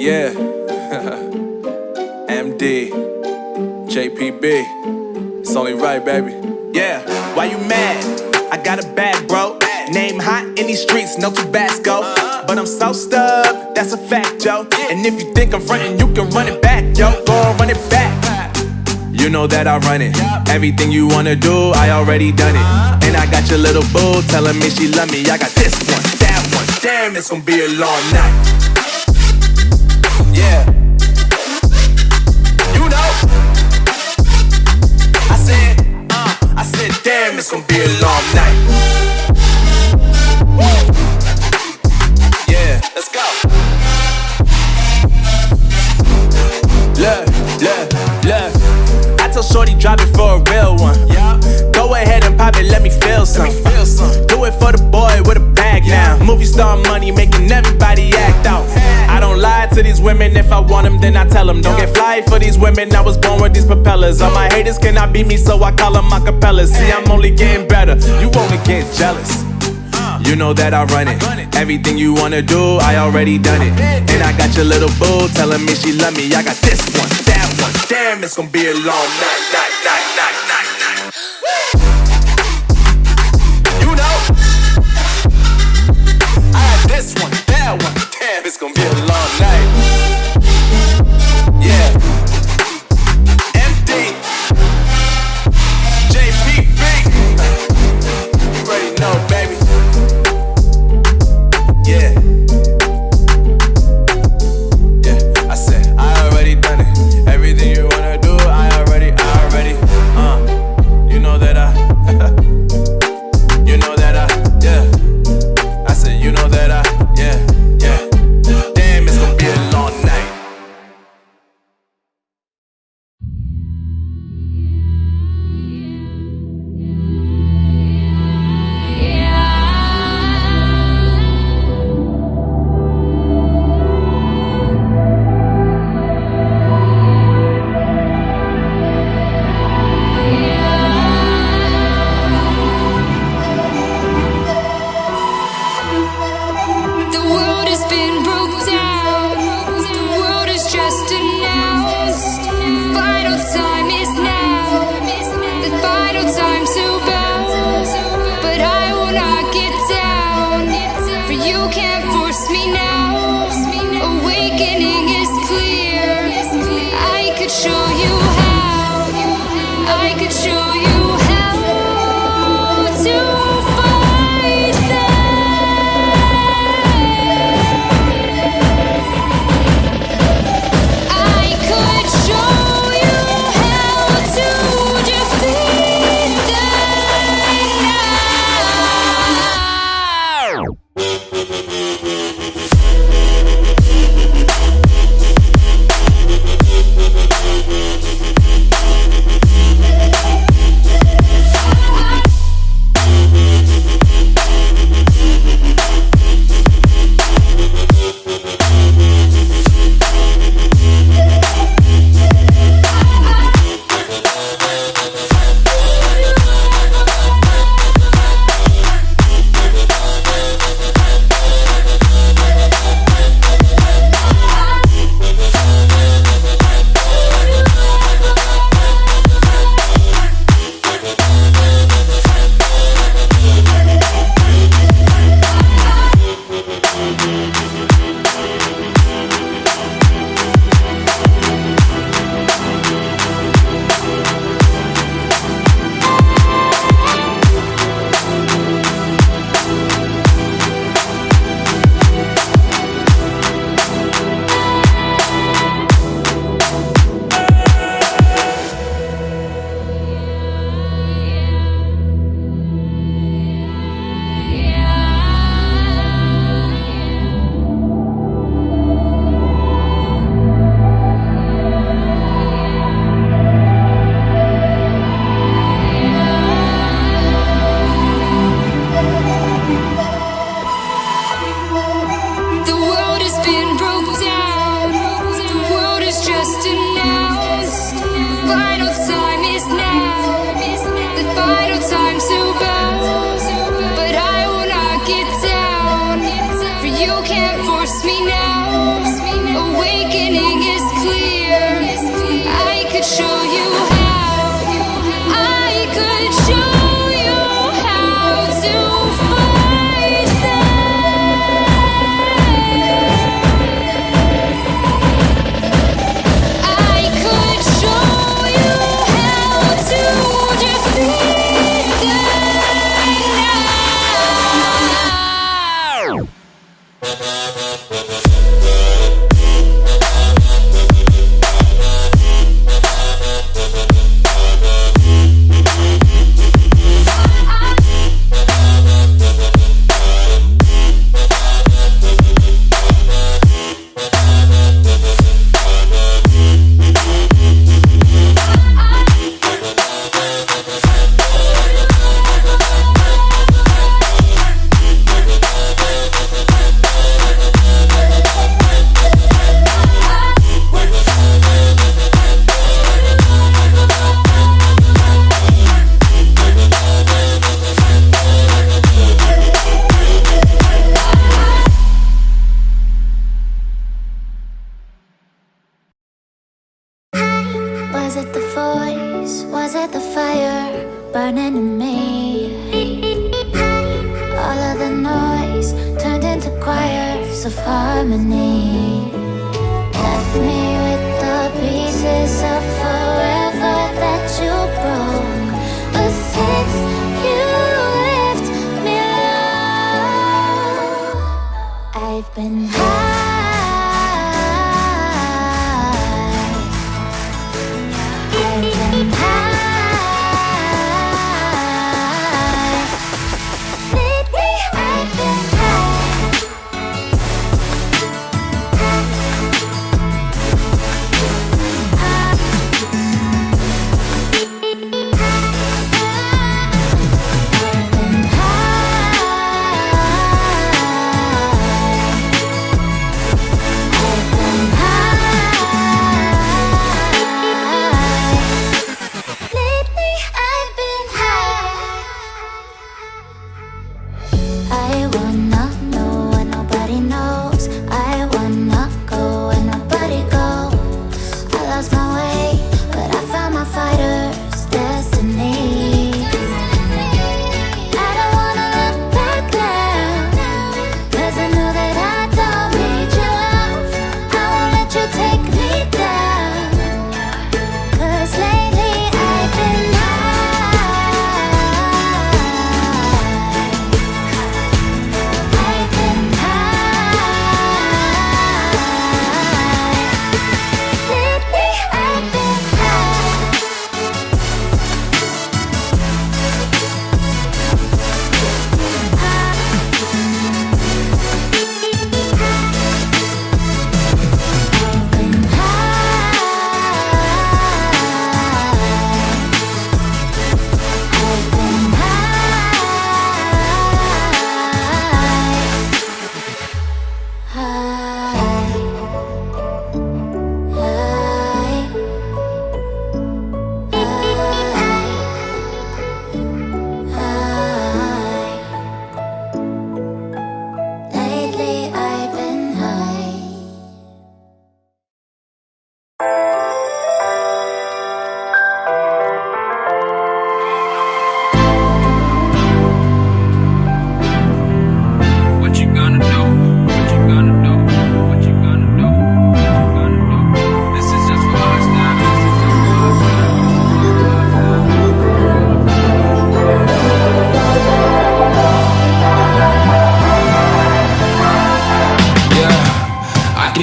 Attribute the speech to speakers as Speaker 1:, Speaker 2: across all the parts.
Speaker 1: Yeah. MD. JPB. It's only right, baby.
Speaker 2: Yeah, why you mad? I got a bag, bro. Name hot in these streets, no Tabasco. But I'm so stubbed, that's a fact, yo. And if you think I'm frontin', you can run it back, yo. Go and run it back.
Speaker 1: You know that I run it. Everything you wanna do, I already done it. And I got your little boo telling me she love me. I got this one, that one. Damn, it's gonna be a long night. Yeah. You know. I said, damn, it's gonna be a long night. Yeah, let's go. Look. I told Shorty drop it for a real one. Yeah. Go ahead and pop it, let me feel some. Do it for the boy with a bag now. Movie star money making everybody act out. I don't lie to these women, if I want them then I tell them. Don't get fly for these women, I was born with these propellers. All my haters cannot beat me, so I call them acapellas. See, I'm only getting better, you only get jealous. You know that I run it. Everything you wanna do, I already done it. And I got your little boo telling me she love me. I got this one, that one. Damn, it's gonna be a long night. You know, I got this one, that one. Damn, it's gonna be a long night. Yeah. MD. JPB. You already know, baby. Yeah, I said, I already done it. Everything you wanna do, I already, you know that yeah. I said, you know that yeah. Damn, it's gonna be a long night.
Speaker 3: can't force me now. Awakening is clear. I could show you how. I could show you how to fight them. I could show you how to defeat them now.
Speaker 4: Was it the voice? Was it the fire burning in me? All of the noise turned into choirs of harmony. Left me with the pieces of forever that you broke. But since you left me alone, I've been high.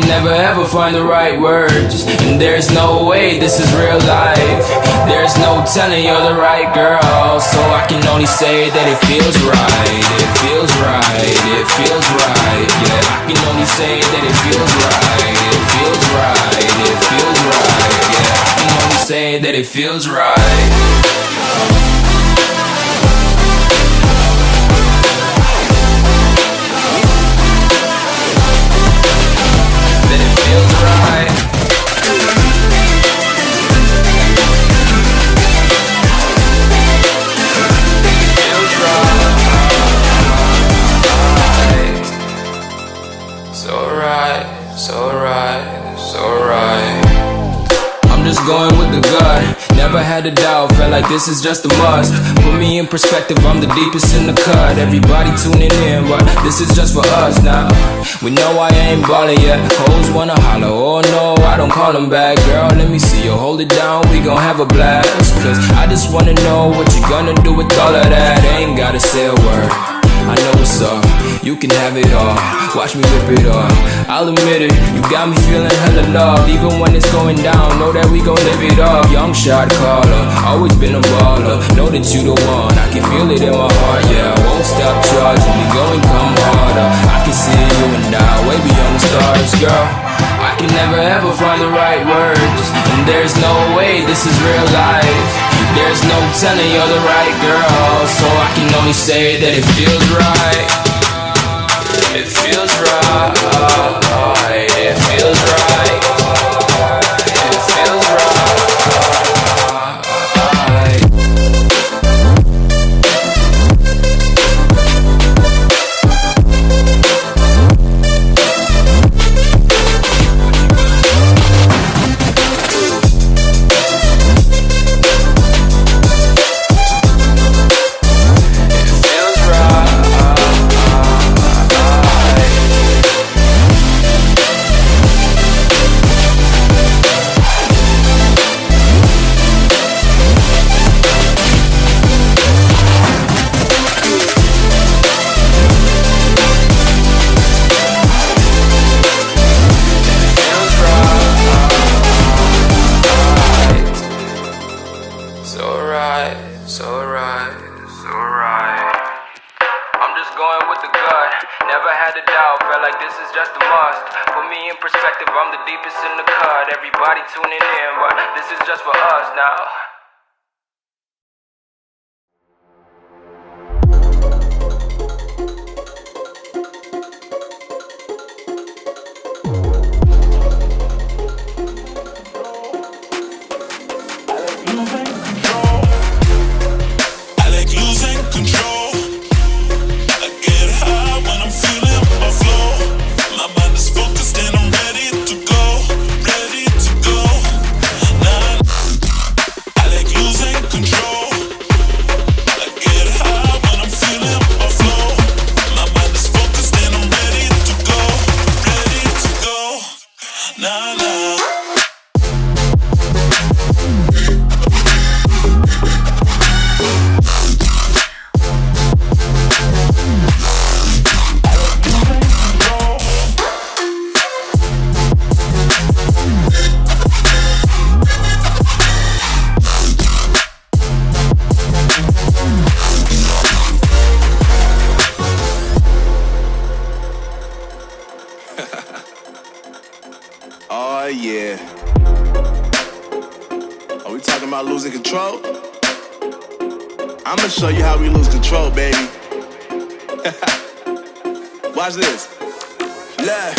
Speaker 5: Never ever find the right words, and there's no way this is real life. There's no telling you're the right girl, so I can only say that it feels right. It feels right, it feels right. Yeah, I can only say that it feels right. It feels right, it feels right. Yeah, I can only say that it feels right. Feels right. Feels right. so right, so right, so right. I'm just going with the gut. Never had a doubt, felt like this is just a must. Put me in perspective, I'm the deepest in the cut. Everybody tuning in, but this is just for us now. We know I ain't ballin' yet. Hoes wanna holler, oh no, I don't call them back. Girl, let me see you hold it down, we gon' have a blast. Cause I just wanna know what you gonna do with all of that. Ain't gotta say a word, I know what's up, you can have it all. Watch me rip it off, I'll admit it, you got me feeling hella loved. Even when it's going down, know that we gon' live it up. Young shot caller, always been a baller. Know that you the one, I can feel it in my heart. Yeah, I won't stop charging, we go and come harder. I can see you and I, way beyond the stars, girl. I can never ever find the right words, and there's no way this is real life. There's no telling you're the right girl, so I can only say that it feels right. It feels right. It feels right. It feels right. Everybody tuning in, but this is just for us now.
Speaker 2: Oh yeah. Are we talking about losing control? I'ma show you how we lose control, baby. Watch this. Look,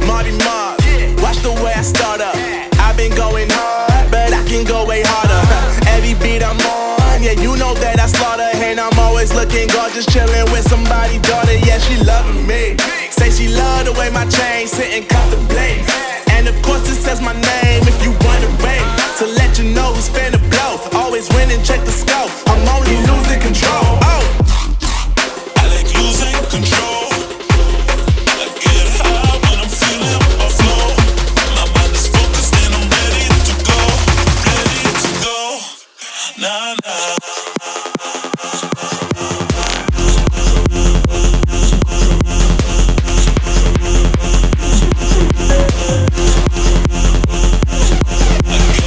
Speaker 2: Marty Mark. Watch the way I start up. I've been going hard, but I can go way harder. Every beat I'm on, yeah, you know that I slaughter. And I'm always looking gorgeous, chilling with somebody's daughter. Yeah, she loving me. Say she love the way my chain sit and contemplate. And of course it says my name if you wondering. To let you know who's finna blow. Always win and check the scope. I'm only losing control. Oh,
Speaker 6: I like losing control. I get high when I'm feeling my flow. My mind is focused and I'm ready to go. Ready to go. Nah, nah. I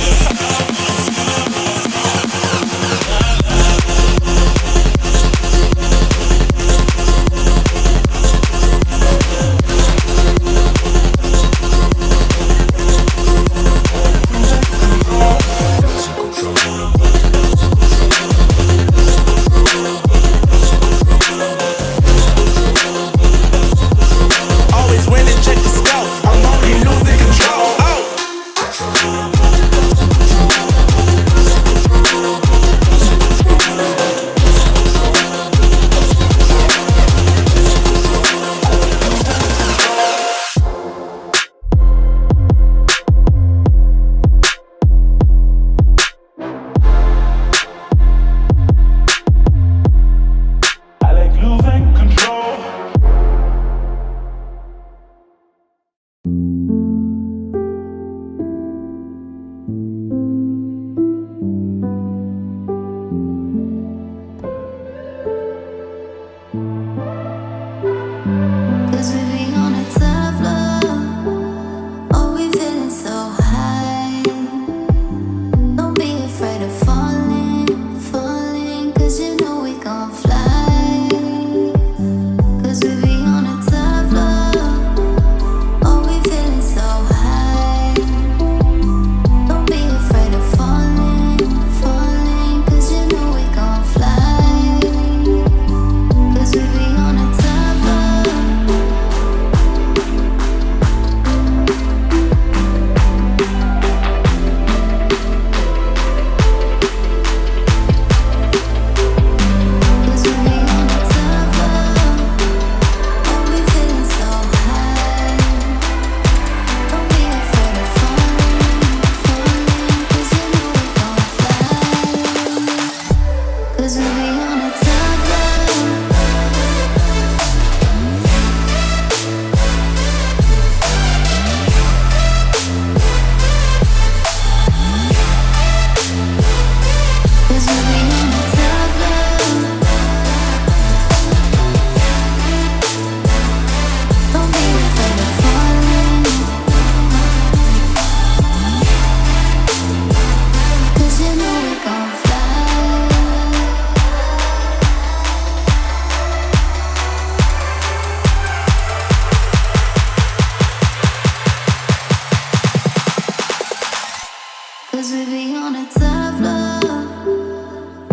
Speaker 4: Cause we be on a top floor.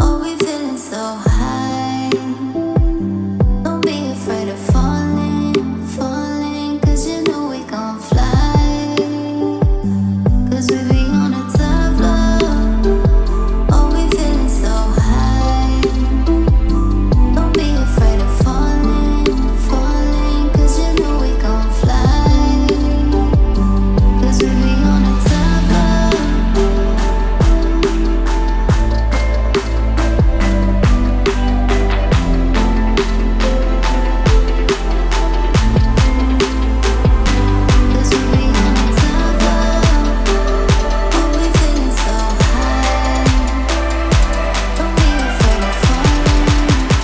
Speaker 4: Oh, we feeling so high. Don't be afraid of falling, falling. Cause you know we gon' fly. Cause we be on a top floor. Oh, we feeling so high. Don't be afraid of falling, falling. Cause you know we gon' fly. Cause we be on a top floor. Cause we be on a top floor. Oh, we feeling so high. Don't be afraid of falling,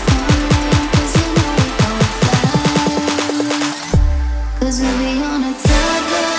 Speaker 4: falling. Cause you know we gon' fly. Cause we be on a top floor.